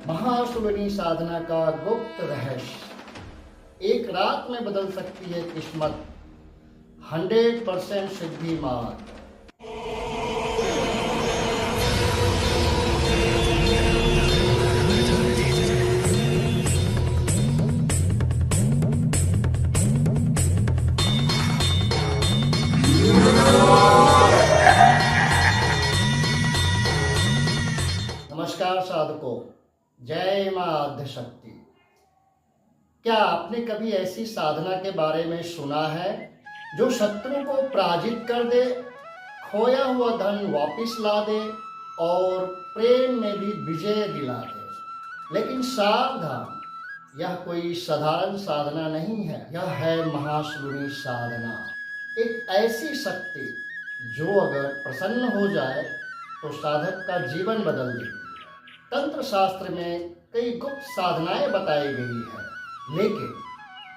महाशूलिनी साधना का गुप्त रहस्य। एक रात में बदल सकती है किस्मत। 100% सिद्धि मार्ग। नमस्कार साधकों, जय मां आद्यशक्ति। क्या आपने कभी ऐसी साधना के बारे में सुना है जो शत्रु को पराजित कर दे, खोया हुआ धन वापस ला दे और प्रेम में भी विजय दिला दे? लेकिन सावधान, यह कोई साधारण साधना नहीं है। यह है महाशूलिनी साधना। एक ऐसी शक्ति जो अगर प्रसन्न हो जाए तो साधक का जीवन बदल देती है। तंत्र शास्त्र में कई गुप्त साधनाएं बताई गई है, लेकिन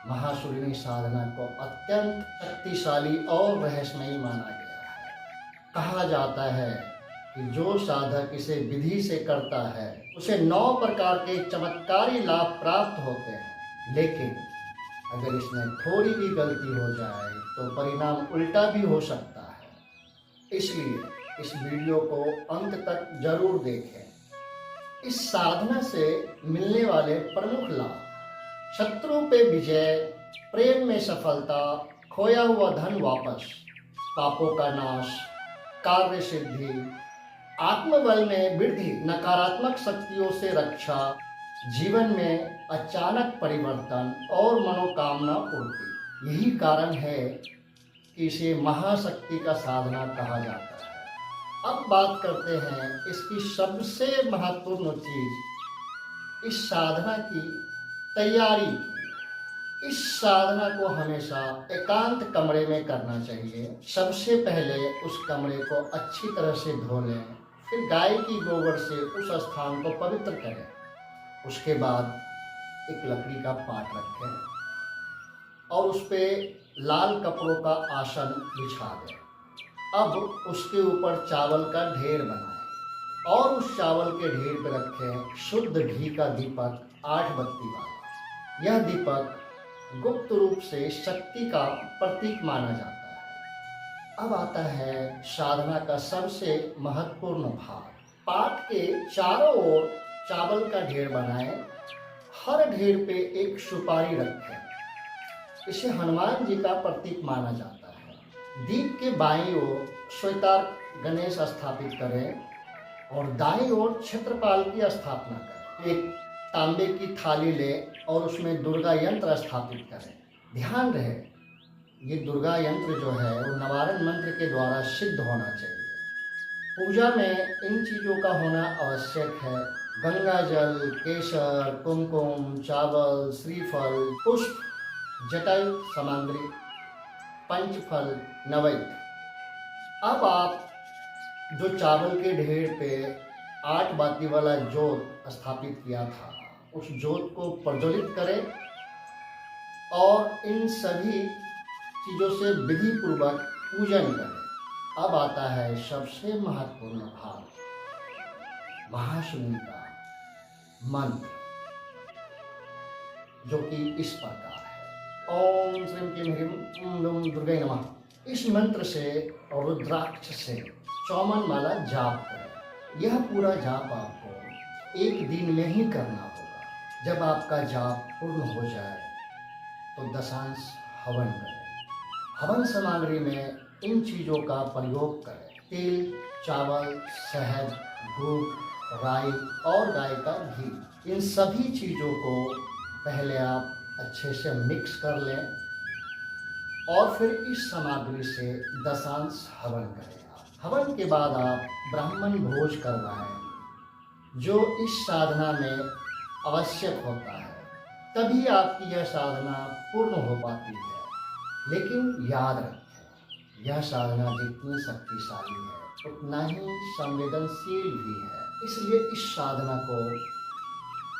महाशूलिनी साधना को अत्यंत शक्तिशाली और रहस्यमयी माना गया है। कहा जाता है कि जो साधक इसे विधि से करता है उसे 9 प्रकार के चमत्कारी लाभ प्राप्त होते हैं, लेकिन अगर इसमें थोड़ी भी गलती हो जाए तो परिणाम उल्टा भी हो सकता है। इसलिए इस वीडियो को अंत तक जरूर देखें। इस साधना से मिलने वाले प्रमुख लाभ: शत्रु पे विजय, प्रेम में सफलता, खोया हुआ धन वापस, पापों का नाश, कार्य सिद्धि, आत्मबल में वृद्धि, नकारात्मक शक्तियों से रक्षा, जीवन में अचानक परिवर्तन और मनोकामना पूर्ति। यही कारण है कि इसे महाशक्ति का साधना कहा जाता है। अब बात करते हैं इसकी सबसे महत्वपूर्ण चीज, इस साधना की तैयारी की। इस साधना को हमेशा एकांत कमरे में करना चाहिए। सबसे पहले उस कमरे को अच्छी तरह से धो लें, फिर गाय की गोबर से उस स्थान को पवित्र करें। उसके बाद एक लकड़ी का पाट रखें और उस पर लाल कपड़ों का आसन बिछा दें। अब उसके ऊपर चावल का ढेर बनाएं और उस चावल के ढेर पर रखें शुद्ध घी का दीपक, 8 बत्ती वाला। यह दीपक गुप्त रूप से शक्ति का प्रतीक माना जाता है। अब आता है साधना का सबसे महत्वपूर्ण भाग। पाट के चारों ओर चावल का ढेर बनाएं। हर ढेर पे एक सुपारी रखें। इसे हनुमान जी का प्रतीक माना जाता है। दीप के बाईं ओर श्वेतार्क गणेश स्थापित करें और दाईं ओर क्षेत्रपाल की स्थापना करें। एक तांबे की थाली लें और उसमें दुर्गा यंत्र स्थापित करें। ध्यान रहे, ये दुर्गा यंत्र जो है वो निवारण मंत्र के द्वारा सिद्ध होना चाहिए। पूजा में इन चीज़ों का होना आवश्यक है: गंगा जल, केसर, कुमकुम, चावल, श्रीफल, पुष्प, जटायु सामग्री, पंचफल, नैवेद्य। अब आप जो चावल के ढेर पे 8 बाती वाला जोत स्थापित किया था, उस जोत को प्रज्वलित करें और इन सभी चीज़ों से विधि पूर्वक पूजन करें। अब आता है सबसे महत्वपूर्ण भाग, महाशूलिनी का मंत्र, जो कि इस प्रकार है: ओम श्रीं क्लीं ह्रीं ओम दुर्गाय नमः। इस मंत्र से और रुद्राक्ष से 54 माला जाप करें। यह पूरा जाप आपको एक दिन में ही करना होगा। जब आपका जाप पूर्ण हो जाए तो दशांश हवन करें। हवन सामग्री में इन चीज़ों का प्रयोग करें: तिल, चावल, शहद, गुड़, राई और गाय का घी। इन सभी चीज़ों को पहले आप अच्छे से मिक्स कर लें और फिर इस सामग्री से दशांश हवन करें। हवन के बाद आप ब्राह्मण भोज करवाएं, जो इस साधना में आवश्यक होता है। तभी आपकी यह साधना पूर्ण हो पाती है। लेकिन याद रखें, यह साधना जितनी शक्तिशाली है उतना ही संवेदनशील भी है। इसलिए इस साधना को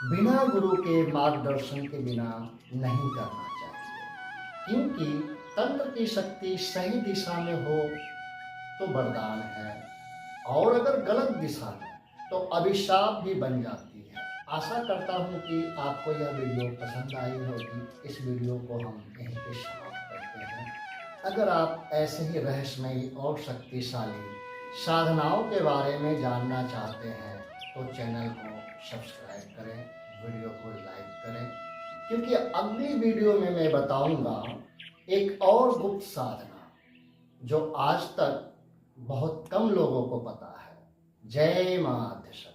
बिना गुरु के मार्गदर्शन के बिना नहीं करना चाहिए, क्योंकि तंत्र की शक्ति सही दिशा में हो तो वरदान है, और अगर गलत दिशा में तो अभिशाप भी बन जाती है। आशा करता हूँ कि आपको यह वीडियो पसंद आई होगी। इस वीडियो को हम यहीं पे समाप्त करते हैं। अगर आप ऐसे ही रहस्यमयी और शक्तिशाली साधनाओं के बारे में जानना चाहते हैं तो चैनल को सब्सक्राइब करें, वीडियो को लाइक करें, क्योंकि अगली वीडियो में मैं बताऊंगा एक और गुप्त साधना जो आज तक बहुत कम लोगों को पता है। जय मां आद्यशक्ति।